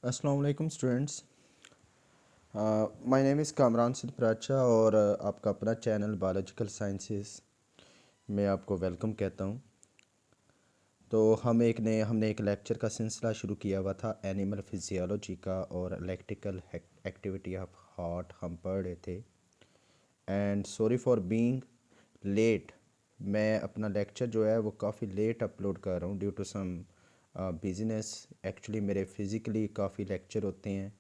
अस्सलाम वालेकुम students. My name is Kamran Siddiqui और आपका अपना चैनल बायोलॉजिकल साइंसेस में आपको वेलकम कहता हूँ। तो हमने एक लेक्चर का सिलसिला शुरू किया हुआ था एनिमल फिजियोलॉजी का, और इलेक्ट्रिकल एक्टिविटी ऑफ हार्ट हम पढ़ रहे थे। And sorry for being late, मैं अपना लेक्चर जो है वो काफ़ी लेट अपलोड कर रहा हूँ due to some business. Actually मेरे फ़िज़िकली काफ़ी लेक्चर होते हैं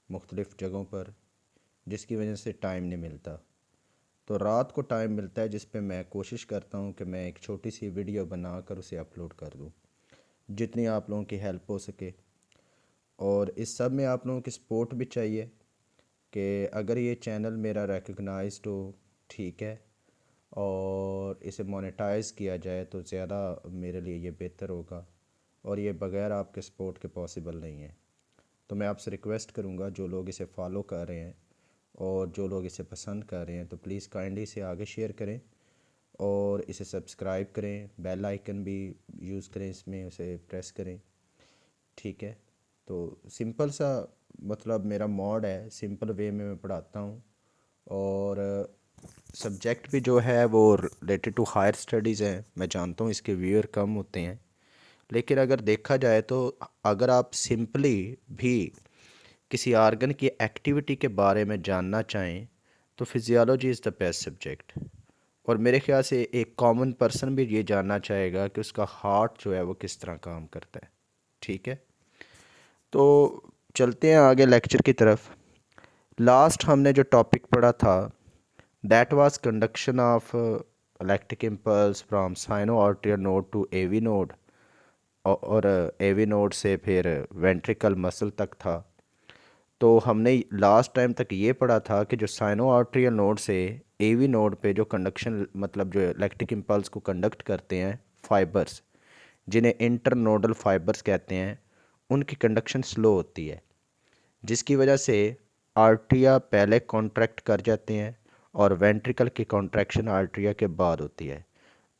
मुख्तलिफ़ जगहों पर, जिसकी वजह से टाइम नहीं मिलता। तो रात को टाइम मिलता है जिस पे मैं कोशिश करता हूँ कि मैं एक छोटी सी वीडियो बनाकर उसे अपलोड कर दूँ, जितनी आप लोगों की हेल्प हो सके। और इस सब में आप लोगों की सपोर्ट भी चाहिए कि अगर ये चैनल मेरा रिकग्नाइज्ड हो, ठीक है, और इसे मोनेटाइज किया जाए तो ज़्यादा मेरे लिए ये बेहतर होगा, और ये बग़ैर आपके सपोर्ट के पॉसिबल नहीं है। तो मैं आपसे रिक्वेस्ट करूँगा, जो लोग इसे फॉलो कर रहे हैं और जो लोग इसे पसंद कर रहे हैं, तो प्लीज़ काइंडली इसे आगे शेयर करें और इसे सब्सक्राइब करें, बेल आइकन भी यूज़ करें, इसमें उसे प्रेस करें, ठीक है। तो सिंपल सा मतलब मेरा मोड है, सिंपल वे में मैं पढ़ाता हूँ। और सब्जेक्ट भी जो है वो रिलेटेड टू हायर स्टडीज़ हैं। मैं जानता हूँ इसके व्यूअर कम होते हैं, लेकिन अगर देखा जाए तो अगर आप सिंपली भी किसी आर्गन की एक्टिविटी के बारे में जानना चाहें तो physiology is the best subject. और मेरे ख्याल से एक कॉमन पर्सन भी ये जानना चाहेगा कि उसका हार्ट जो है वो किस तरह काम करता है, ठीक है। तो चलते हैं आगे लेक्चर की तरफ। लास्ट हमने जो टॉपिक पढ़ा था that was conduction of electric impulse from sino arterial node to AV node, और एवी नोड से फिर वेंट्रिकल मसल तक था। तो हमने लास्ट टाइम तक ये पढ़ा था कि जो साइनो आर्टेरियल नोड से एवी नोड पे जो कंडक्शन मतलब जो इलेक्ट्रिक इम्पल्स को कंडक्ट करते हैं फाइबर्स, जिन्हें इंटरनोडल फाइबर्स कहते हैं, उनकी कंडक्शन स्लो होती है, जिसकी वजह से आर्टरिया पहले कॉन्ट्रैक्ट कर जाते हैं और वेंट्रिकल की कॉन्ट्रैक्शन आर्टरिया के बाद होती है।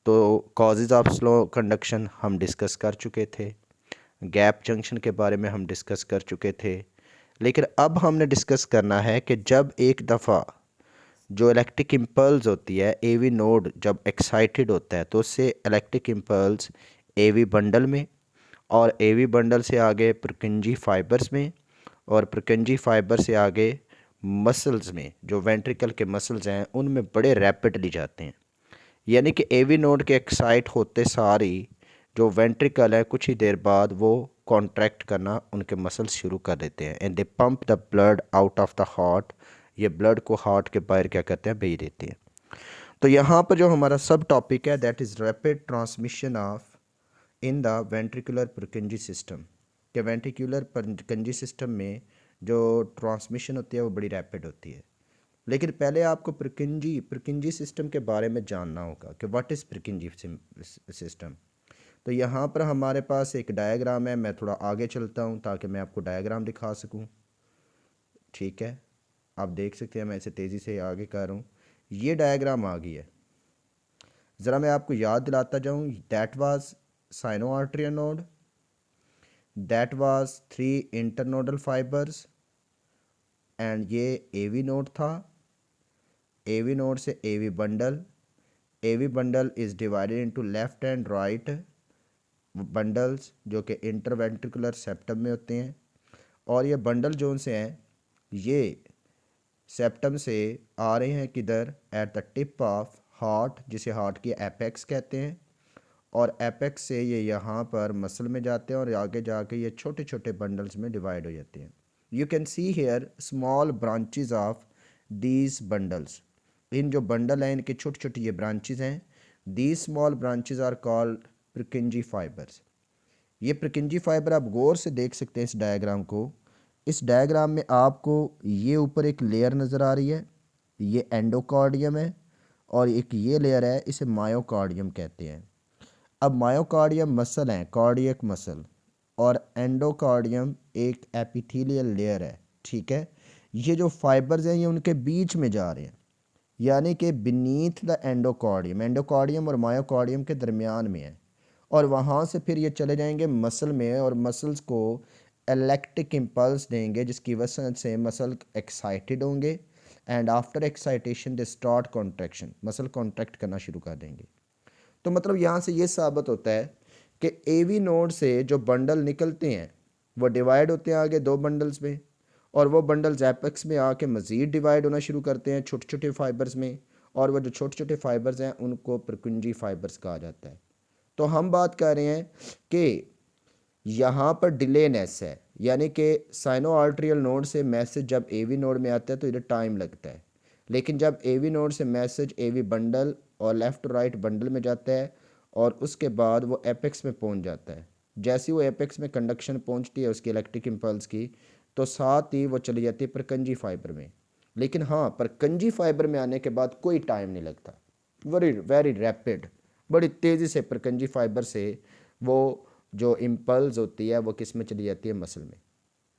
तो कॉजेज़ ऑफ स्लो कंडक्शन हम डिस्कस कर चुके थे, गैप जंक्शन के बारे में हम डिस्कस कर चुके थे। लेकिन अब हमने डिस्कस करना है कि जब एक दफ़ा जो इलेक्ट्रिक इम्पल्स होती है, एवी नोड जब एक्साइटेड होता है तो उससे इलेक्ट्रिक इम्पल्स एवी बंडल में, और एवी बंडल से आगे पुरकिंजी फाइबर्स में, और पुरकिंजी फाइबर से आगे मसल्स में, जो वेंट्रिकल के मसल्स हैं उनमें बड़े रैपिडली जाते हैं। यानी कि एवी नोड के एक्साइट होते सारी जो वेंट्रिकल है कुछ ही देर बाद वो कॉन्ट्रैक्ट करना उनके मसल्स शुरू कर देते हैं, and they pump the blood out of the heart. ये ब्लड को हार्ट के बाहर क्या करते हैं, भेज देते हैं। तो यहाँ पर जो हमारा सब टॉपिक है that is rapid transmission of in the ventricular पुरकिंजी system, के वेंट्रिकुलर पुरकिंजी सिस्टम में जो ट्रांसमिशन होती है वो बड़ी रैपिड होती है। लेकिन पहले आपको पुरकिंजी सिस्टम के बारे में जानना होगा कि व्हाट इज़ पुरकिंजी सिस्टम। तो यहाँ पर हमारे पास एक डायग्राम है, मैं थोड़ा आगे चलता हूँ ताकि मैं आपको डायग्राम दिखा सकूँ, ठीक है। आप देख सकते हैं मैं इसे तेज़ी से आगे कर रहा हूँ, ये डायग्राम आ गई है। ज़रा मैं आपको याद दिलाता जाऊँ, that was sino arterial node, that was 3 internodal fibres, and ये एवी नोड था। एवी नोड से AV bundle, AV bundle is divided into left and right bundles जो कि इंटरवेंट्रिकुलर सेप्टम में होते हैं। और ये बंडल जो से हैं ये सेप्टम से आ रहे हैं किधर, at the tip of heart, जिसे हार्ट की एपेक्स कहते हैं, और एपेक्स से ये यहाँ पर मसल में जाते हैं और आगे जाके ये छोटे छोटे बंडल्स में डिवाइड हो जाते हैं। You can see here small branches of these bundles. इन जो बंडल हैं इनके छोटे छोटे ये ब्रांचेज हैं। These small branches are called Purkinje fibers. ये प्रिकिंजी फाइबर आप गौर से देख सकते हैं इस डायग्राम को। इस डायग्राम में आपको ये ऊपर एक लेयर नज़र आ रही है, ये एंडोकार्डियम है, और एक ये लेयर है, इसे मायोकार्डियम कहते हैं। अब मायोकार्डियम मसल है, कार्डियक मसल, और एंडोकार्डियम एक एपिथेलियल लेयर है, ठीक है। ये जो फाइबर्स हैं ये उनके बीच में जा रहे हैं, यानी कि बीनीथ द एंडोकार्डियम, एंडोकार्डियम और मायोकार्डियम के दरमियान में है, और वहाँ से फिर ये चले जाएंगे मसल में, और मसल्स को इलेक्ट्रिक इम्पल्स देंगे जिसकी वजह से मसल एक्साइटेड होंगे and after excitation they start contraction, muscle contract करना शुरू कर देंगे। तो मतलब यहाँ से ये साबित होता है कि एवी नोड से जो बंडल निकलते हैं वो डिवाइड होते हैं आगे दो बंडल्स में, और वो बंडल्स एपेक्स में आके मज़ीद डिवाइड होना शुरू करते हैं छोटे छोटे फाइबर्स में, और वो जो छोटे छोटे फाइबर्स हैं उनको प्रकुंजी फाइबर्स कहा जाता है। तो हम बात कर रहे हैं कि यहाँ पर डिलेनेस है, यानी कि साइनो आर्ट्रियल नोड से मैसेज जब एवी नोड में आता है तो इधर टाइम लगता है, लेकिन जब एवी नोड से मैसेज एवी बंडल और लेफ़्ट राइट बंडल में जाता है और उसके बाद वो एपेक्स में पहुंच जाता है, जैसे वो एपेक्स में कंडक्शन पहुंचती है उसकी इलेक्ट्रिक इम्पल्स की, तो साथ ही वो चली जाती है परकंजी फाइबर में। लेकिन हाँ, परकंजी फाइबर में आने के बाद कोई टाइम नहीं लगता, वेरी वेरी रैपिड, बड़ी तेज़ी से परकंजी फाइबर से वो जो इम्पल्स होती है वो किस में चली जाती है, मसल में।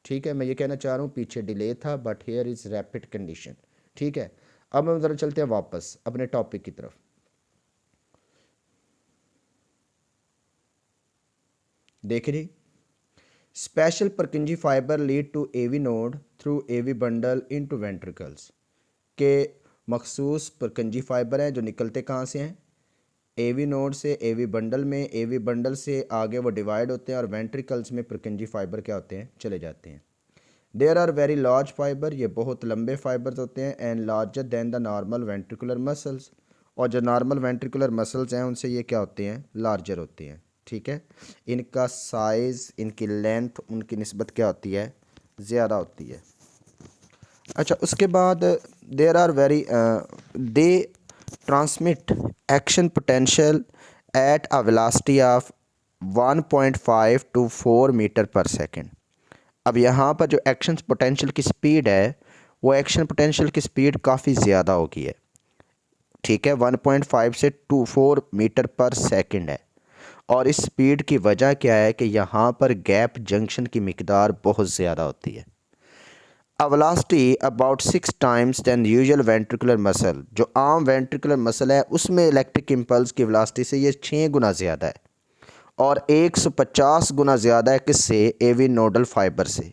ठीक है, मैं ये कहना चाह रहा हूँ पीछे डिले था but here is rapid condition. ठीक है, अब हम ज़रा चलते हैं वापस अपने टॉपिक की तरफ। देखिए, special Purkinje fibre lead to AV node through AV bundle into ventricles, के मखसूस परकंजी फाइबर हैं जो निकलते कहाँ से हैं, एवी नोड से एवी बंडल में, एवी बंडल से आगे वो डिवाइड होते हैं और वेंट्रिकल्स में परकंजी फाइबर क्या होते हैं, चले जाते हैं। There are very large fibre, ये बहुत लंबे फाइबर्स होते हैं, and larger than the normal ventricular muscles, और जो नॉर्मल वेंट्रिकुलर मसल्स हैं उनसे ये क्या होते हैं, लार्जर होते हैं। ठीक है, इनका साइज़, इनकी लेंथ, उनकी निस्बत क्या होती है, ज़्यादा होती है। अच्छा, उसके बाद there are very they transmit action potential at a velocity of 1.5 to 4 metre per second. अब यहाँ पर जो एक्शन पोटेंशियल की स्पीड है वो एक्शन पोटेंशियल की स्पीड काफ़ी ज़्यादा होगी है। ठीक है, 1.5 से 4 मीटर पर सेकंड है, और इस स्पीड की वजह क्या है कि यहाँ पर गैप जंक्शन की मिकदार बहुत ज़्यादा होती है। A velocity about 6 times than usual ventricular muscle, जो आम वेंट्रिकुलर मसल है उसमें इलेक्ट्रिक इम्पल्स की वेलोसिटी से ये 6 गुना ज़्यादा है, और 150 गुना ज़्यादा है किससे, एवी नोडल फाइबर से,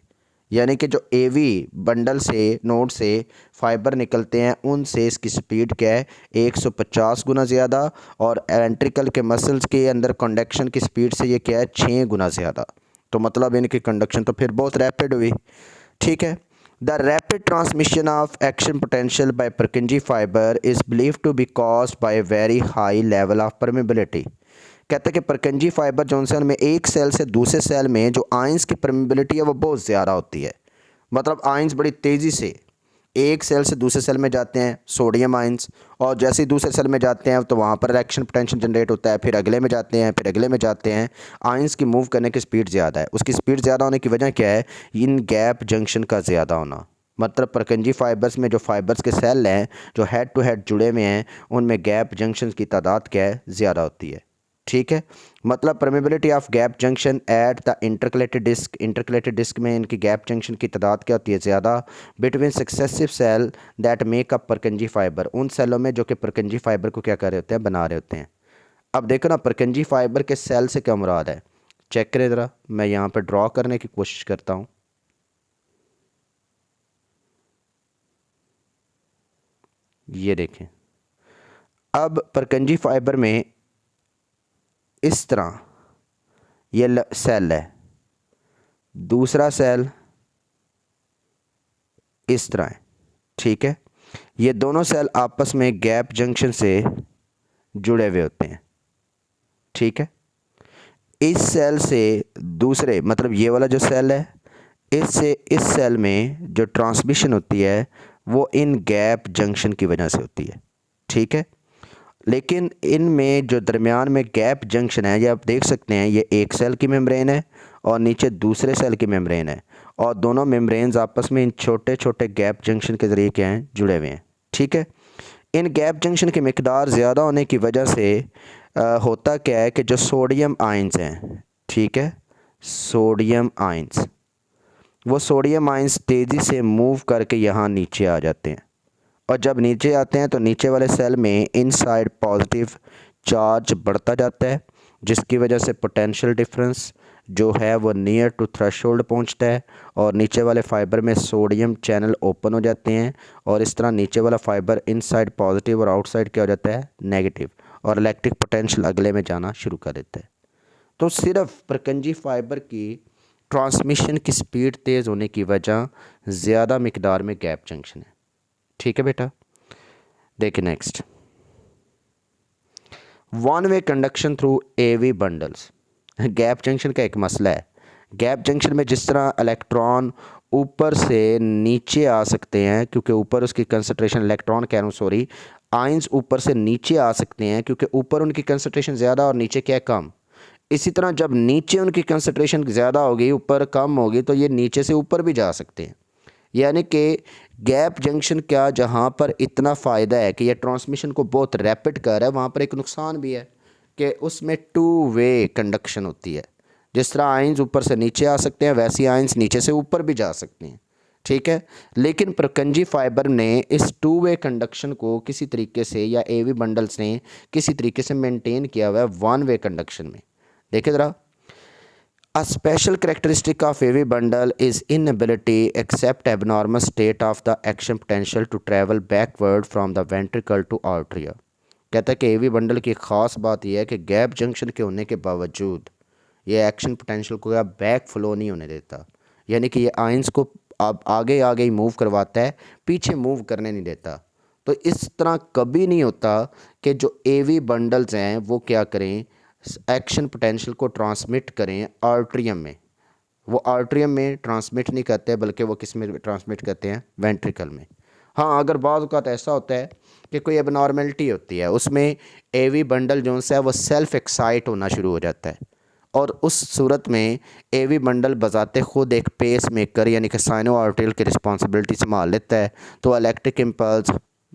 यानी कि जो एवी बंडल से नोड से फाइबर निकलते हैं उनसे इसकी स्पीड क्या है, 150 गुना ज़्यादा, और वेंट्रिकल के मसल्स के अंदर कंडक्शन की स्पीड से ये क्या है, 6 गुना ज़्यादा। तो मतलब इनकी कंडक्शन तो फिर बहुत रैपिड हुई। ठीक है, the rapid transmission of action potential by Purkinje fibre is believe to be caused by very high level of permeability. कहते हैं कि परकंजी फाइबर जो उनसे उनमें एक सेल से दूसरे सेल में जो आयंस की परमिबिलिटी है वो बहुत ज़्यादा होती है, मतलब आयंस बड़ी तेज़ी से एक सेल से दूसरे सेल में जाते हैं, सोडियम आयंस, और जैसे ही दूसरे सेल में जाते हैं तो वहाँ पर रिएक्शन पोटेंशियल जनरेट होता है, फिर अगले में जाते हैं, फिर अगले में जाते हैं। आयंस की मूव करने की स्पीड ज़्यादा है, उसकी स्पीड ज़्यादा होने की वजह क्या है, इन गैप जंक्शन का ज़्यादा होना। मतलब परकंजी फाइबर्स में जो फाइबर्स के सेल हैं जो हेड टू हेड जुड़े हुए हैं उनमें गैप जंक्शन की तादाद क्या है, ज़्यादा होती है। ठीक है, मतलब permeability of gap junction at the intercalated disc, intercalated disc में इनकी गैप जंक्शन की तादाद क्या होती है, ज़्यादा, between successive cell that make up Purkinje fibre, उन सेलों में जो कि परकंजी फाइबर को क्या कर रहे होते हैं, बना रहे होते हैं। अब देखो ना, परकंजी फाइबर के सेल से क्या मुराद है, चेक करें ज़रा, मैं यहाँ पर ड्रॉ करने की कोशिश करता हूँ। ये देखें, अब परकंजी फाइबर में इस तरह ये सेल है, दूसरा सेल इस तरह है। ठीक है, ये दोनों सेल आपस में गैप जंक्शन से जुड़े हुए होते हैं। ठीक है, इस सेल से दूसरे, मतलब ये वाला जो सेल है, इससे इस सेल में जो ट्रांसमिशन होती है वो इन गैप जंक्शन की वजह से होती है। ठीक है, लेकिन इनमें जो दरमियान में गैप जंक्शन है, ये आप देख सकते हैं, ये एक सेल की मेम्ब्रेन है और नीचे दूसरे सेल की मेम्ब्रेन है, और दोनों मेम्ब्रेन्स आपस में इन छोटे छोटे गैप जंक्शन के ज़रिए क्या हैं, जुड़े हुए हैं। ठीक है, इन गैप जंक्शन की मिकदार ज़्यादा होने की वजह से होता क्या है कि जो सोडियम आयंस हैं, ठीक है, सोडियम आयंस, वो सोडियम आयंस तेज़ी से मूव करके यहाँ नीचे आ जाते हैं, और जब नीचे आते हैं तो नीचे वाले सेल में इनसाइड पॉजिटिव चार्ज बढ़ता जाता है, जिसकी वजह से पोटेंशियल डिफरेंस जो है वो नियर टू थ्रेशोल्ड पहुंचता है और नीचे वाले फाइबर में सोडियम चैनल ओपन हो जाते हैं और इस तरह नीचे वाला फाइबर इनसाइड पॉजिटिव और आउटसाइड क्या हो जाता है नेगेटिव, और इलेक्ट्रिक पोटेंशियल अगले में जाना शुरू कर देता है। तो सिर्फ प्रकंजी फाइबर की ट्रांसमिशन की स्पीड तेज़ होने की वजह ज़्यादा मिकदार में गैप जंक्शन है। ठीक है बेटा, देखिए next, one way conduction through AV bundles. Gap junction का एक मसला है। गैप जंक्शन में जिस तरह इलेक्ट्रॉन ऊपर से नीचे आ सकते हैं क्योंकि ऊपर उसकी कंसंट्रेशन, इलेक्ट्रॉन कह रहा हूँ सॉरी, आयंस ऊपर से नीचे आ सकते हैं क्योंकि ऊपर उनकी कंसंट्रेशन ज़्यादा और नीचे क्या है कम। इसी तरह जब नीचे उनकी कंसंट्रेशन ज़्यादा होगी ऊपर कम होगी तो ये नीचे से ऊपर भी जा सकते हैं। यानी कि गैप जंक्शन क्या, जहाँ पर इतना फ़ायदा है कि यह ट्रांसमिशन को बहुत रैपिड कर रहा है, वहाँ पर एक नुकसान भी है कि उसमें टू वे कंडक्शन होती है। जिस तरह आयंस ऊपर से नीचे आ सकते हैं वैसे आयंस नीचे से ऊपर भी जा सकते हैं। ठीक है, लेकिन प्रकंजी फाइबर ने इस टू वे कंडक्शन को किसी तरीके से, या एवी बंडल्स ने किसी तरीके से मेंटेन किया हुआ है वन वे कंडक्शन में। देखिए ज़रा, a special characteristic of AV bundle is inability except abnormal state of the action potential to travel backward from the ventricle to arteria। कहता है कि एवी बंडल की ख़ास बात यह है कि गैप जंक्शन के होने के बावजूद ये एक्शन पोटेंशियल को या बैक फ्लो नहीं होने देता, यानी कि ये आयंस को अब आगे आगे ही मूव करवाता है, पीछे मूव करने नहीं देता। तो इस तरह कभी नहीं होता कि जो एवी बंडल्स हैं वो क्या करें, एक्शन पोटेंशियल को ट्रांसमिट करें आर्ट्रियम में। वो आर्ट्रियम में ट्रांसमिट नहीं करते बल्कि वो किस में ट्रांसमिट करते हैं, वेंट्रिकल में। हाँ, अगर बाज़ औक़ात ऐसा होता है कि कोई एबनॉर्मेलिटी होती है, उसमें एवी बंडल जो है वो सेल्फ एक्साइट होना शुरू हो जाता है और उस सूरत में एवी बंडल बजाते ख़ुद एक पेस मेकर यानी कि साइनो आर्टेरियल की रिस्पॉन्सिबिलिटी संभाल लेता है। तो इलेक्ट्रिक इम्पल्स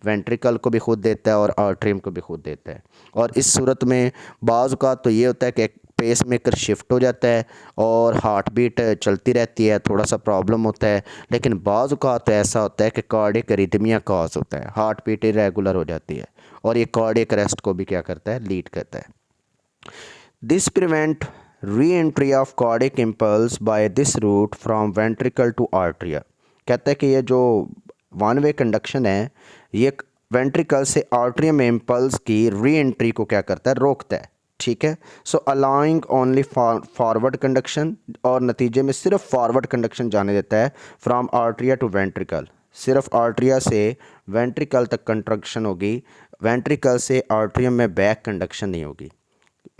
वेंट्रिकल को भी खुद देता है और आर्टरियम को भी खुद देता है। और इस सूरत में बाज़ का तो ये होता है कि एक पेस मेकर शिफ्ट हो जाता है और हार्ट बीट चलती रहती है, थोड़ा सा प्रॉब्लम होता है। लेकिन बाज़ का तो ऐसा होता है कि कार्डियक अरिथमिया कॉज होता है, हार्ट बीट इरेगुलर हो जाती है और ये कार्डियक अरेस्ट को भी क्या करता है, लीड करता है। This prevent reentry of cardiac impulse by this route from ventricle to arteria. कहता है कि ये जो वन वे कंडक्शन है ये वेंट्रिकल से आर्टरियम में इम्पल्स की री एंट्री को क्या करता है, रोकता है। ठीक है, सो अलाउइंग ओनली फॉरवर्ड कंडक्शन, और नतीजे में सिर्फ फॉरवर्ड कंडक्शन जाने देता है फ्रॉम आर्टरिया टू वेंट्रिकल। सिर्फ आर्टरिया से वेंट्रिकल तक कंडक्शन होगी, वेंट्रिकल से आर्टरियम में बैक कंडक्शन नहीं होगी।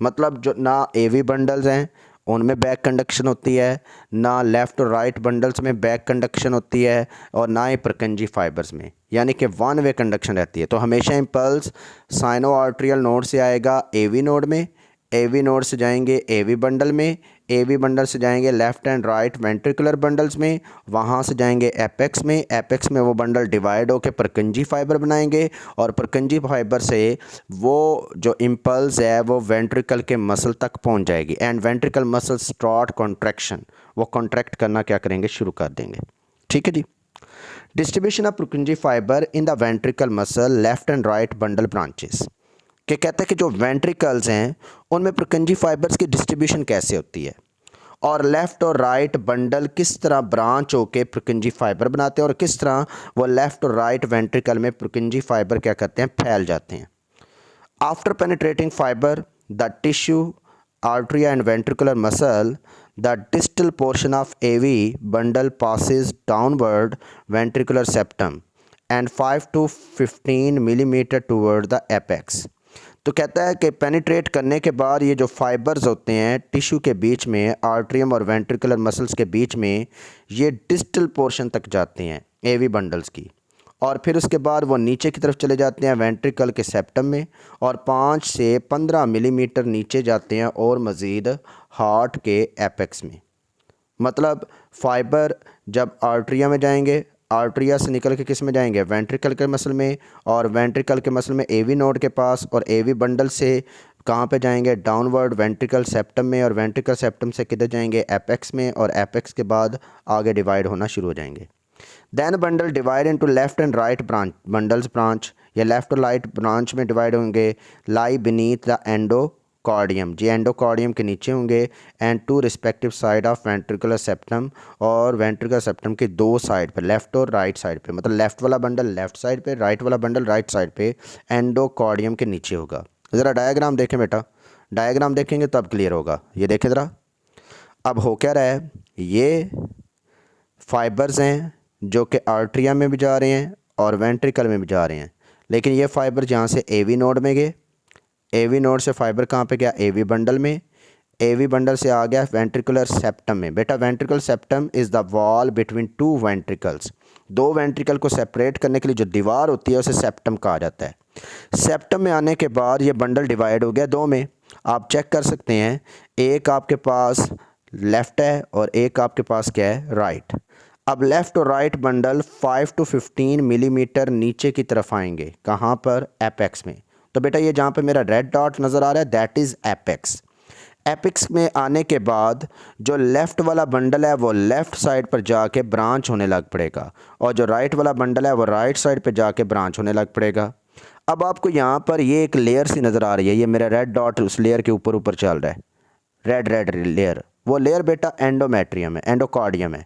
मतलब जो ना एवी बंडल्स हैं उनमें बैक कंडक्शन होती है, ना लेफ़्ट और राइट बंडल्स में बैक कंडक्शन होती है, और ना ही प्रकंजी फाइबर्स में, यानी कि वन वे कंडक्शन रहती है। तो हमेशा इम्पल्स साइनो आर्टरियल नोड से आएगा एवी नोड में, एवी नोड से जाएंगे एवी बंडल में, एवी बंडल से जाएंगे left and right ventricular bundles में, वहाँ से जाएंगे एपेक्स में, एपेक्स में वो बंडल डिवाइड होकर प्रकंजी फाइबर बनाएंगे और प्रकंजी फाइबर से वो जो इम्पल्स है वो वेंट्रिकल के मसल तक पहुँच जाएगी and ventricle muscle start contraction, वो कॉन्ट्रैक्ट करना क्या करेंगे, शुरू कर देंगे। ठीक है जी। Distribution of Purkinje fibre in the ventricle muscle left and right bundle branches. कि कहता है कि जो वेंट्रिकल्स हैं उनमें प्रकंजी फाइबर्स की डिस्ट्रीब्यूशन कैसे होती है और लेफ़्ट और राइट बंडल किस तरह ब्रांच होके प्रकंजी फाइबर बनाते हैं और किस तरह वो लेफ़्ट और राइट वेंट्रिकल में प्रकंजी फाइबर क्या करते हैं, फैल जाते हैं। After penetrating fibre the tissue arteria and ventricular muscle, the distal portion of AV bundle passes downward ventricular septum and 5 to 15 millimeter toward the apex। तो कहता है कि पेनिट्रेट करने के बाद ये जो फाइबर्स होते हैं टिश्यू के बीच में, आर्ट्रियम और वेंट्रिकुलर मसल्स के बीच में, ये डिस्टल पोर्शन तक जाते हैं एवी बंडल्स की, और फिर उसके बाद वो नीचे की तरफ चले जाते हैं वेंट्रिकल के सेप्टम में और 5 से 15 मिलीमीटर नीचे जाते हैं और मज़ीद हार्ट के एपेक्स में। मतलब फ़ाइबर जब आर्ट्रिया में जाएंगे, आर्ट्रिया से निकल के किस में जाएंगे, वेंट्रिकल के मसल में, और वेंट्रिकल के मसल में एवी नोड के पास, और एवी बंडल से कहाँ पे जाएंगे, डाउनवर्ड वेंट्रिकल सेप्टम में, और वेंट्रिकल सेप्टम से किधर जाएंगे, एपेक्स में, और एपेक्स के बाद आगे डिवाइड होना शुरू हो जाएंगे। Then bundle divide into left and right branch, bundles branch या लेफ़्ट और राइट ब्रांच में डिवाइड होंगे, lie beneath the endocardium, जी एंडोकार्डियम के नीचे होंगे, and to respective side of ventricular septum, और वेंट्रिकुलर सेप्टम के दो साइड पे, लेफ्ट और राइट साइड पे, मतलब लेफ्ट वाला बंडल लेफ्ट साइड पे, राइट वाला बंडल राइट साइड पे एंडोकार्डियम के नीचे होगा। ज़रा डायग्राम देखें बेटा, डायग्राम देखेंगे तब क्लियर होगा। ये देखें ज़रा, अब हो क्या रहा है, ये फाइबर्स हैं जो कि आर्ट्रिया में भी जा रहे हैं और वेंट्रिकल में भी जा रहे हैं, लेकिन ये फाइबर जहाँ से एवी नोड में गए, एवी नोड से फाइबर कहाँ पे गया, एवी बंडल में, एवी बंडल से आ गया वेंट्रिकुलर सेप्टम में। बेटा ventricle septum is the wall between two ventricles, दो वेंट्रिकल को सेपरेट करने के लिए जो दीवार होती है उसे सेप्टम कहा जाता है। सेप्टम में आने के बाद ये बंडल डिवाइड हो गया दो में, आप चेक कर सकते हैं, एक आपके पास लेफ़्ट है और एक आपके पास क्या है, राइट। अब लेफ़्ट और राइट बंडल 5 to 15 मिलीमीटर नीचे की तरफ आएंगे, कहाँ पर, एपेक्स में। तो बेटा ये जहाँ पे मेरा रेड डॉट नज़र आ रहा है दैट इज़ एपेक्स। एपिक्स में आने के बाद जो लेफ़्ट वाला बंडल है वो लेफ़्ट साइड पर जाके ब्रांच होने लग पड़ेगा, और जो राइट वाला बंडल है वो राइट साइड पे जाके ब्रांच होने लग पड़ेगा। अब आपको यहाँ पर ये एक लेयर सी नज़र आ रही है, ये मेरा रेड डॉट उस लेयर के ऊपर ऊपर चल रहा है, रेड रेड लेयर, वो लेयर बेटा एंडोमेट्रियम है, एंडोकार्डियम है।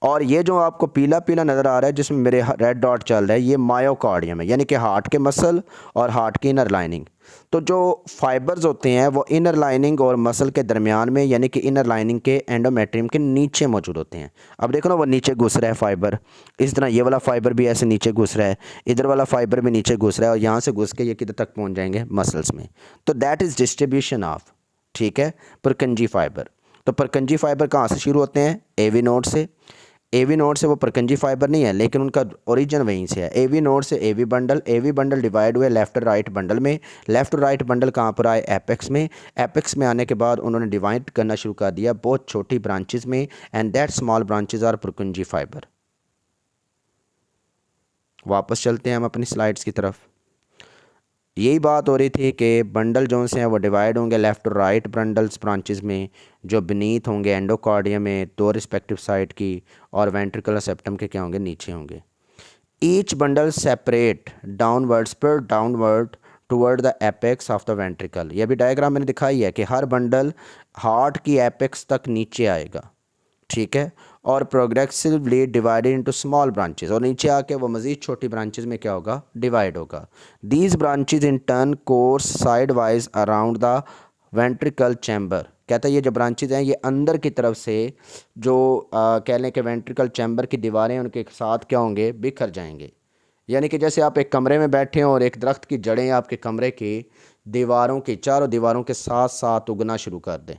और ये जो आपको पीला पीला नज़र आ रहा है जिसमें मेरे रेड डॉट चल रहा है, ये मायोकार्डियम है, यानी कि हार्ट के मसल और हार्ट की इनर लाइनिंग। तो जो फाइबर्स होते हैं वो इनर लाइनिंग और मसल के दरमियान में, यानी कि इनर लाइनिंग के एंडोमेट्रियम के नीचे मौजूद होते हैं। अब देखो ना, वो नीचे घुस रहा है फाइबर, इस तरह ये वाला फाइबर भी ऐसे नीचे घुस रहा है, इधर वाला फाइबर भी नीचे घुस रहा है, और यहाँ से घुस के ये किधर तक पहुँच जाएंगे, मसल्स में। तो दैट इज़ डिस्ट्रीब्यूशन ऑफ, ठीक है, परकंजी फाइबर। तो परकंजी फाइबर कहाँ से शुरू होते हैं, एवी नोड से। एवी नोड से वो परकंजी फाइबर नहीं है, लेकिन उनका ओरिजिन वहीं से है। एवी नोड से एवी बंडल डिवाइड हुए लेफ्ट और राइट बंडल में, लेफ्ट और राइट बंडल कहाँ पर आए, एपेक्स में। एपेक्स में आने के बाद उन्होंने डिवाइड करना शुरू कर दिया बहुत छोटी ब्रांचेस में, and that small branches are Purkinje fibre. वापस चलते हैं हम अपनी स्लाइड्स की तरफ। यही बात हो रही थी कि बंडल जो से हैं वो डिवाइड होंगे लेफ़्ट और राइट बंडल्स ब्रांचेस में, जो बीनीथ होंगे एंडोकार्डियम में दो रिस्पेक्टिव साइड की, और वेंट्रिकुलर सेप्टम के क्या होंगे, नीचे होंगे। Each bundle separate downward, spread downward toward the apex of the ventricle. ये भी डायग्राम मैंने दिखाई है कि हर बंडल हार्ट की एपेक्स तक नीचे आएगा, ठीक है, और progressively divided into small branches, और नीचे आके वो मज़ीद छोटी ब्रांचेस में क्या होगा, डिवाइड होगा। These branches in turn course side wise around the ventricle chamber. कहता है ये जो ब्रांचेज हैं ये अंदर की तरफ से जो कह लें कि वेंट्रिकल चैम्बर की दीवारें उनके साथ क्या होंगे, बिखर जाएंगे। यानी कि जैसे आप एक कमरे में बैठे हों और एक दरख्त की जड़ें आपके कमरे की दीवारों की चारों दीवारों के साथ साथ उगना शुरू कर दें,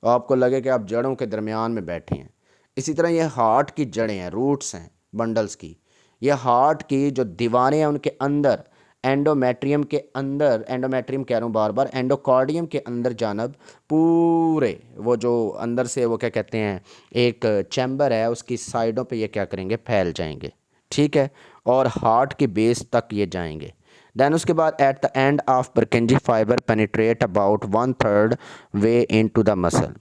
और आपको लगे कि आप जड़ों के दरमियान में बैठे हैं। इसी तरह ये हार्ट की जड़ें हैं, रूट्स हैं बंडल्स की, ये हार्ट की जो दीवारें हैं उनके अंदर एंडोमेट्रियम के अंदर, एंडोमेट्रियम कह रहा हूँ बार बार, एंडोकार्डियम के अंदर जानब पूरे वो जो अंदर से वो क्या कहते हैं एक चैम्बर है उसकी साइडों पे ये क्या करेंगे, फैल जाएंगे, ठीक है, और हार्ट की बेस तक ये जाएंगे। दैन उसके बाद at the end of Purkinje fibre penetrate about 1/3 way into the muscle.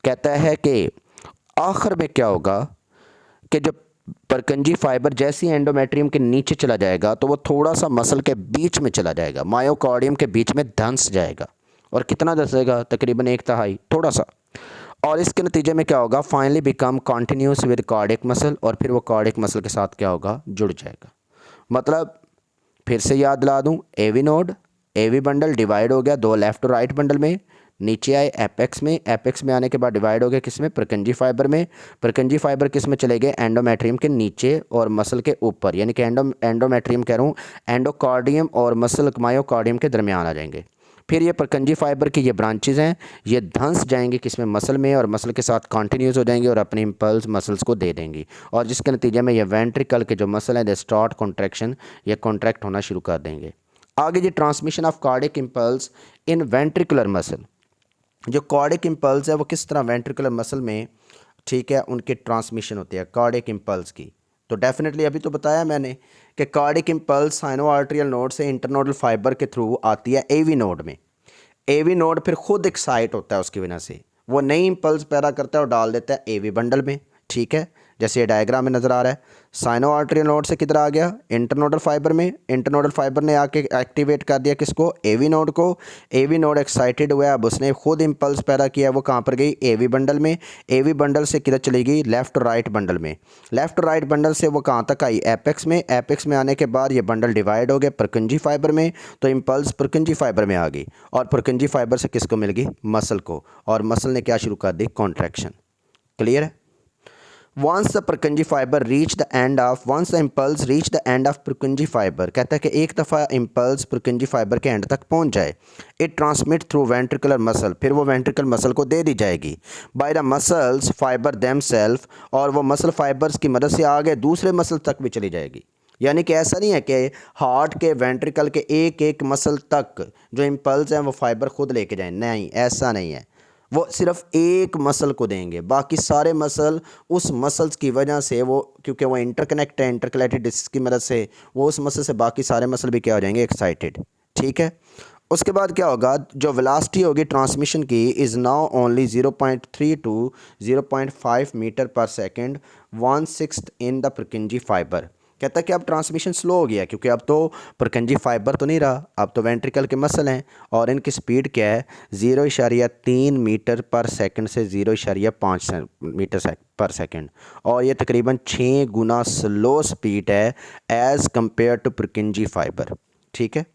कहता है कि आखिर में क्या होगा कि जब परकंजी फाइबर जैसी एंडोमेट्रियम के नीचे चला जाएगा तो वो थोड़ा सा मसल के बीच में चला जाएगा, मायोकार्डियम के बीच में धंस जाएगा, और कितना धंसेगा, तकरीबन 1/3, थोड़ा सा। और इसके नतीजे में क्या होगा, finally become continuous with cardiac muscle, और फिर वो कार्डियक मसल के साथ क्या होगा, जुड़ जाएगा। मतलब फिर से याद दिला दूं, AV node, AV bundle divide हो गया दो लेफ्ट और राइट बंडल में, नीचे आए एपेक्स में, एपेक्स में आने के बाद डिवाइड हो गए किस में, परकंजी फाइबर में, परकंजी फाइबर किस में चले गए, एंडोमेट्रियम के नीचे और मसल के ऊपर, यानी कि एंडोमेट्रियम कह रहा हूँ, एंडोकार्डियम और मसल मायोकार्डियम के दरमियान आ जाएंगे। फिर ये परकंजी फाइबर की ये ब्रांचेज हैं, ये धंस जाएंगे किसमें, मसल में, और मसल के साथ कॉन्टीन्यूस हो जाएंगे और अपनी इम्पल्स मसल्स को दे देंगी, और जिसके नतीजे में ये वेंट्रिकल के जो मसल हैं दे स्टार्ट कॉन्ट्रैक्शन, ये कॉन्ट्रैक्ट होना शुरू कर देंगे। आगे ये transmission of cardiac impulse in ventricular muscle, जो कार्डियक इम्पल्स है वो किस तरह वेंट्रिकुलर मसल में, ठीक है, उनकी ट्रांसमिशन होती है कार्डियक इम्पल्स की। तो डेफिनेटली अभी तो बताया मैंने कि cardiac impulse sino arterial node से इंटरनोडल फाइबर के थ्रू आती है एवी नोड में। एवी नोड फिर खुद एक्साइट होता है, उसकी वजह से वो नई इम्पल्स पैदा करता है और डाल देता है एवी बंडल में, ठीक है, जैसे ये डायग्राम में नज़र आ रहा है, साइनो आर्टरियल नोड से किधर आ गया, इंटरनोडल फाइबर में। इंटरनोडल फाइबर ने आके एक्टिवेट कर दिया किसको, एवी नोड को। एवी नोड एक्साइटेड हुआ, अब उसने खुद इम्पल्स पैदा किया, वो कहाँ पर गई, एवी बंडल में। एवी बंडल से किधर चली गई, लेफ्ट और राइट बंडल में। लेफ्ट और राइट बंडल से वो कहाँ तक आई, एपेक्स में। एपेक्स में आने के बाद ये बंडल डिवाइड हो गया परकंजी फाइबर में, तो इम्पल्स परकंजी फाइबर में आ गई, और परकंजी फाइबर से किसको मिल गई, मसल को, और मसल ने क्या शुरू कर दी, कॉन्ट्रैक्शन। क्लियर है। once the Purkinje fiber reach the end of once the impulse reach the end of Purkinje fiber, कहता है कि एक दफ़ा इम्पल्स Purkinje फाइबर के एंड तक पहुंच जाए, it transmit through ventricular muscle, फिर वो वेंट्रिकल मसल को दे दी जाएगी, by the muscles fibre them self, और वो मसल फाइबर्स की मदद से आगे दूसरे मसल तक भी चली जाएगी। यानी कि ऐसा नहीं है कि हार्ट के वेंट्रिकल के एक एक मसल तक जो इम्पल्स हैं वो फाइबर खुद लेके जाएं, नहीं, ऐसा नहीं है। वो सिर्फ एक मसल को देंगे, बाकी सारे मसल उस मसल्स की वजह से वो, क्योंकि वो इंटरकनेक्ट है इंटरकलेटेड डिस्क की मदद से, वो उस मसल से बाकी सारे मसल भी क्या हो जाएंगे, एक्साइटेड। ठीक है। उसके बाद क्या होगा, जो वेलोसिटी होगी ट्रांसमिशन की is now only 0.3 to 0.5 metre per second, 1/6 in the Purkinje fibre. कहता है कि अब ट्रांसमिशन स्लो हो गया, क्योंकि अब तो Purkinje फाइबर तो नहीं रहा, अब तो वेंट्रिकल के मसल हैं, और इनकी स्पीड क्या है, 0.3 मीटर पर सेकंड से 0.5 मीटर पर सेकंड, और ये तकरीबन 6 गुना स्लो स्पीड है as compare to Purkinje fibre. ठीक है।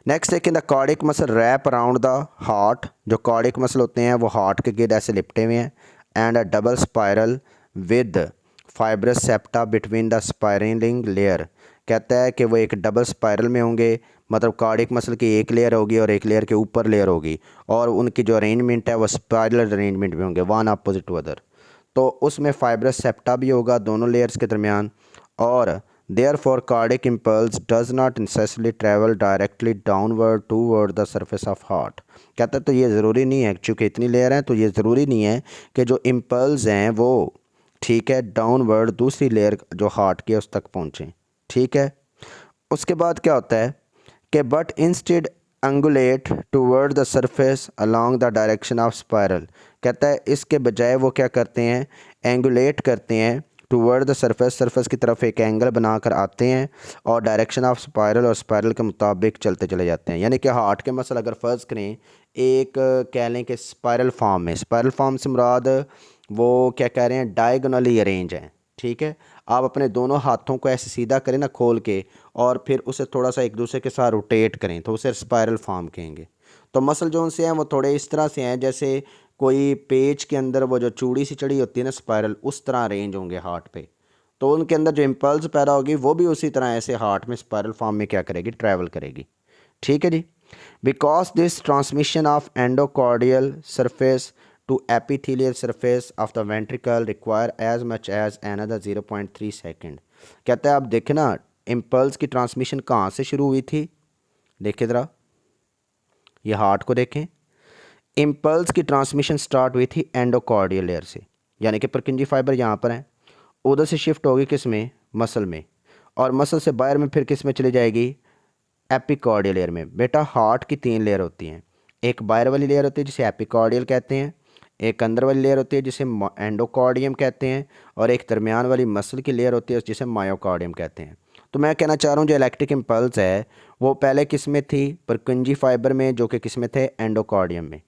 नेक्स्ट देखें, the cardiac muscle wrap around the heart. जो कार्डिक मसल होते हैं वो हार्ट के गिर्द ऐसे लिपटे हुए हैं, and a double spiral with fibrous septa between the spiralling layer. कहता है कि वो एक डबल स्पायरल में होंगे, मतलब कार्डिक मसल की एक लेयर होगी और एक लेयर के ऊपर लेयर होगी, और उनकी जो अरेंजमेंट है वो स्पायरल अरेंजमेंट में होंगे, वन अपोजिट टू अदर। तो उसमें फाइब्रस सेप्टा भी होगा दोनों लेयर्स के दरमियान, और therefore cardiac impulse does not necessarily travel directly downward toward the surface of heart। कहता है तो ये ज़रूरी नहीं है, चूँकि इतनी लेयर हैं तो ये ज़रूरी नहीं है कि जो इम्पल्स हैं वो, ठीक है, डाउनवर्ड दूसरी लेयर जो हार्ट की है उस तक पहुँचें। ठीक है। उसके बाद क्या होता है कि but instead angulate toward the surface along the direction of spiral. कहता है इसके बजाय वो क्या करते हैं, एंगुलेट करते हैं टूवर्ड द सरफेस, सरफेस की तरफ एक एंगल बनाकर आते हैं, और डायरेक्शन ऑफ स्पायरल, और स्पायरल के मुताबिक चलते चले जाते हैं। यानी कि हार्ट के मसल अगर फ़र्ज़ करें एक कह लें कि स्पायरल फॉर्म में, स्पायरल फॉर्म से मुराद वो क्या कह रहे हैं, डायगोनली अरेंज हैं। ठीक है। आप अपने दोनों हाथों को ऐसे सीधा करें ना खोल के, और फिर उसे थोड़ा सा एक दूसरे के साथ रोटेट करें, तो उसे स्पायरल फॉर्म कहेंगे। तो मसल जो उनसे हैं वो थोड़े इस तरह से हैं जैसे कोई पेज के अंदर वो जो चूड़ी सी चढ़ी होती है ना स्पायरल, उस तरह अरेंज होंगे हार्ट पे। तो उनके अंदर जो इम्पल्स पैदा होगी वो भी उसी तरह ऐसे हार्ट में स्पायरल फॉर्म में क्या करेगी, ट्रैवल करेगी। ठीक है जी। Because this transmission of endocardial surface to epithelial surface of the ventricle require as much as another 0.3 second. कहता है आप देखें ना, इम्पल्स की ट्रांसमिशन कहाँ से शुरू हुई थी, देखें ज़रा, ये हार्ट को देखें। इम्पल्स की ट्रांसमिशन स्टार्ट हुई थी एंडोकार्डियल लेयर से, यानी कि Purkinje फाइबर यहाँ पर है, उधर से शिफ्ट होगी किस में, मसल में, और मसल से बाहर में फिर किस में चली जाएगी, एपिकार्डियल लेयर में। बेटा हार्ट की 3 लेयर होती हैं, एक बाहर वाली लेयर होती है जिसे एपिकार्डियल कहते हैं, एक अंदर वाली लेयर होती है जिसे एंडोकार्डियम कहते हैं, और एक दरमियान वाली मसल की लेयर होती है जिसे मायोकार्डियम कहते हैं। तो मैं कहना चाह रहा हूँ जो इलेक्ट्रिक इम्पल्स है वो पहले किस में थी, Purkinje फाइबर में, जो कि किस में थे, एंडोकार्डियम में।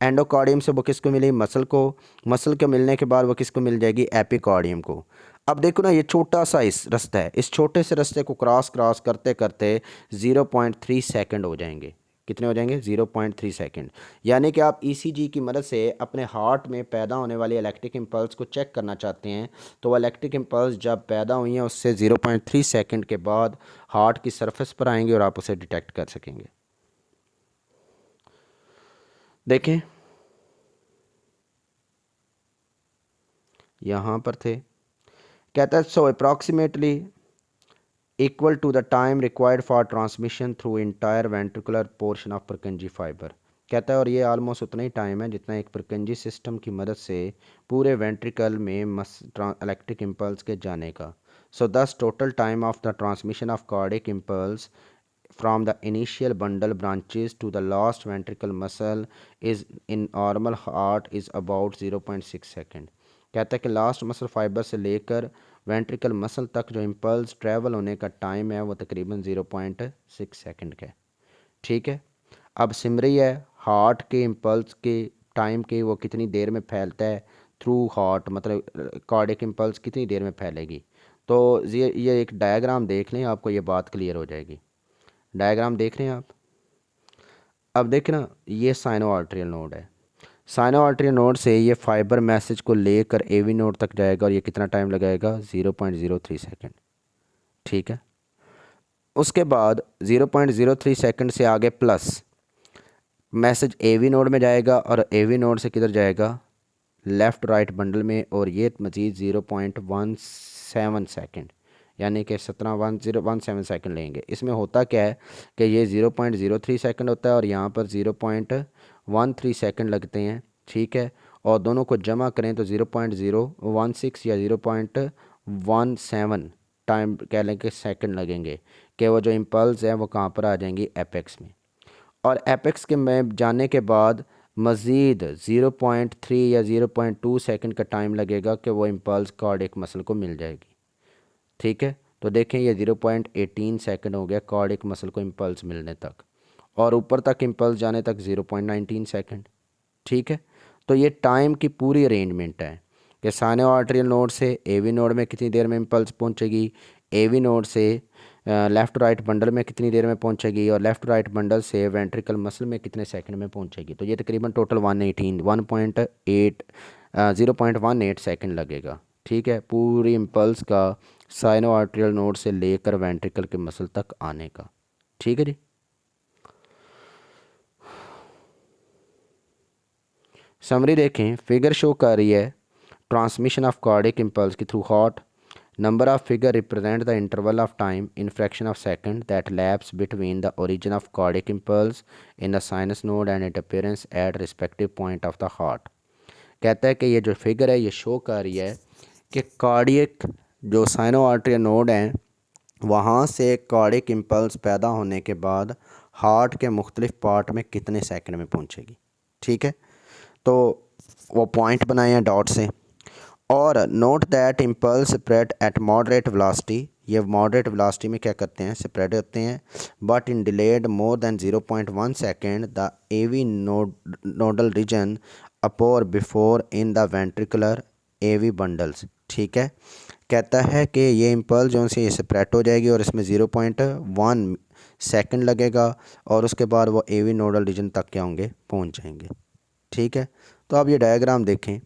एंडोकार्डियम से वो किसको मिली, मसल को, मसल के मिलने के बाद वो किसको मिल जाएगी, एपिकार्डियम को। अब देखो ना, ये छोटा सा इस रास्ता है, इस छोटे से रास्ते को क्रॉस क्रॉस करते करते 0.3 सेकंड हो जाएंगे। कितने हो जाएंगे, 0.3 सेकंड। यानी कि आप ईसीजी की मदद से अपने हार्ट में पैदा होने वाली इलेक्ट्रिक इम्पल्स को चेक करना चाहते हैं, तो वो इलेक्ट्रिक इम्पल्स जब पैदा हुई हैं उससे 0.3 सेकंड के बाद हार्ट की सरफेस पर आएंगे और आप उसे डिटेक्ट कर सकेंगे। देखें यहाँ पर थे, कहता है so approximately equal to the time required for transmission through entire ventricular portion of Purkinje fibre. कहता है और ये आलमोस्ट उतना ही टाइम है जितना एक Purkinje सिस्टम की मदद से पूरे वेंट्रिकल में इलेक्ट्रिक इम्पल्स के जाने का। सो दस total time of the transmission of cardiac impulse from the initial bundle branches to the last ventricle muscle is in normal heart is about 0.6 second। कहता है कि लास्ट मसल फाइबर से लेकर वेंट्रिकल मसल तक जो इम्पल्स ट्रैवल होने का time है वो तकरीबन 0.6 सेकंड का है। ठीक है, अब सिम रही है हार्ट के इम्पल्स के टाइम के वो कितनी देर में फैलता है थ्रू हार्ट, मतलब कार्डियक इम्पल्स कितनी देर में फैलेगी। तो ये एक डायग्राम देख लें, आपको ये बात क्लियर हो जाएगी। डायग्राम देख रहे हैं आप। अब देखें ना, ये साइनो आर्टरियल नोड है। साइनो आर्टरियल नोड से ये फाइबर मैसेज को लेकर एवी नोड तक जाएगा और ये कितना टाइम लगाएगा 0.03 सेकेंड। ठीक है, उसके बाद 0.03 सेकेंड से आगे प्लस मैसेज एवी नोड में जाएगा और एवी नोड से किधर जाएगा लेफ़्ट राइट बंडल में, और ये मज़ीद 0.17 सेकेंड यानी कि 17 सेकेंड लेंगे। इसमें होता क्या है कि ये 0.03 सेकेंड होता है और यहाँ पर 0.13 सेकेंड लगते हैं। ठीक है, और दोनों को जमा करें तो 0.016 या 0.17 टाइम कह लें कि सेकेंड लगेंगे कि वो जो इम्पल्स है वो कहाँ पर आ जाएंगी एपेक्स में। और एपेक्स के में जाने के बाद मज़ीद 0.3 या 0.2 सेकंड का टाइम लगेगा कि वो इम्पल्स कार्डियक मसल को मिल जाएगी। ठीक है, तो देखें ये 0.18 सेकंड हो गया कार्डियक मसल को इम्पल्स मिलने तक, और ऊपर तक इम्पल्स जाने तक 0.19 सेकंड। ठीक है, तो ये टाइम की पूरी अरेंजमेंट है कि साइनो आर्टरियल नोड से एवी नोड में कितनी देर में इम्पल्स पहुंचेगी, एवी नोड से लेफ़्ट राइट बंडल में कितनी देर में पहुंचेगी, और लेफ़्ट राइट बंडल से वेंट्रिकल मसल में कितने सेकंड में पहुंचेगी। तो ये तकरीबन टोटल 0.18 सेकंड लगेगा। ठीक है, पूरी इम्पल्स का साइनो आर्टरियल नोड से लेकर वेंट्रिकल के मसल तक आने का। ठीक है जी। समरी देखें, फिगर शो कर रही है ट्रांसमिशन ऑफ कार्डियक इम्पल्स की through heart. Number of figure represent the interval of time in fraction of second that lapse between the origin of cardiac impulse in the sinus node and it appearance at respective point of the heart. कहता है कि ये जो figure है ये show कर रही है कि कार्डियक जो साइनो आर्टरियल नोड हैं वहाँ से कार्डियक इम्पल्स पैदा होने के बाद हार्ट के मुख्तलिफ पार्ट में कितने सेकंड में पहुँचेगी। ठीक है, तो वो पॉइंट बनाए हैं डॉट से। और note that impulse spread at moderate velocity, ये मॉडरेट वेलोसिटी में क्या करते हैं स्प्रेड होते हैं, but in delayed more than 0.1 second the AV nodal region अपोर before in the ventricular AV bundles. ठीक है, कहता है कि ये इम्पल्स जो से स्प्रेड हो जाएगी और इसमें 0.1 सेकेंड लगेगा और उसके बाद वो एवी नोडल रीजन तक क्या होंगे पहुंच जाएंगे। ठीक है, तो आप ये डायग्राम देखें,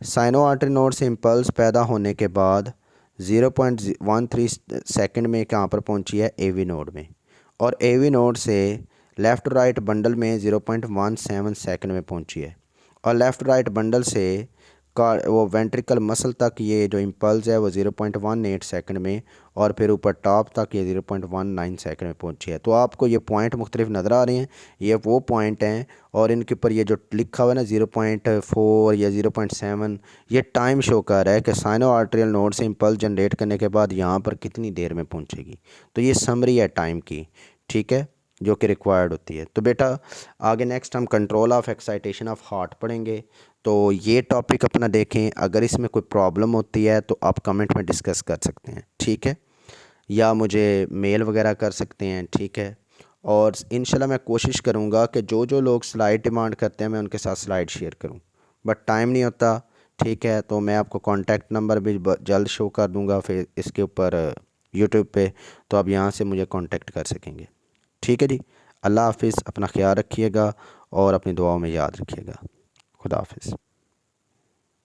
साइनो आर्टरी नोड से इम्पल्स पैदा होने के बाद 0.13 सेकंड में कहाँ पर पहुंची है एवी नोड में, और एवी नोड से लेफ़्ट राइट बंडल में 0.17 सेकंड में पहुंची है, और लेफ़्ट राइट बंडल से का वो वेंट्रिकल मसल तक ये जो इम्पल्स है वो 0.18 सेकंड में, और फिर ऊपर टॉप तक ये 0.19 सेकंड में पहुंची है। तो आपको ये पॉइंट मुख्तलिफ नज़र आ रहे हैं, ये वो पॉइंट हैं, और इनके ऊपर ये जो लिखा हुआ है ना 0.4 या 0.7, ये टाइम शो कर रहा है कि साइनो आर्टरियल नोड से इम्पल्स जनरेट करने के बाद यहाँ पर कितनी देर में पहुँचेगी। तो ये समरी है टाइम की। ठीक है, जो कि रिक्वायर्ड होती है। तो बेटा आगे नेक्स्ट हम control of excitation of heart पढ़ेंगे, तो ये टॉपिक अपना देखें। अगर इसमें कोई प्रॉब्लम होती है तो आप कमेंट में डिस्कस कर सकते हैं। ठीक है, या मुझे मेल वगैरह कर सकते हैं। ठीक है, और इंशाल्लाह मैं कोशिश करूँगा कि जो जो लोग स्लाइड डिमांड करते हैं मैं उनके साथ स्लाइड शेयर करूँ, बट टाइम नहीं होता। ठीक है, तो मैं आपको कॉन्टैक्ट नंबर भी जल्द शो कर दूँगा फिर इसके ऊपर यूट्यूब पे, तो आप यहाँ से मुझे कांटेक्ट कर सकेंगे। ठीक है जी, अल्लाह हाफिज़, अपना ख्याल रखिएगा और अपनी दुआओं में याद रखिएगा। खुदा हाफिज़।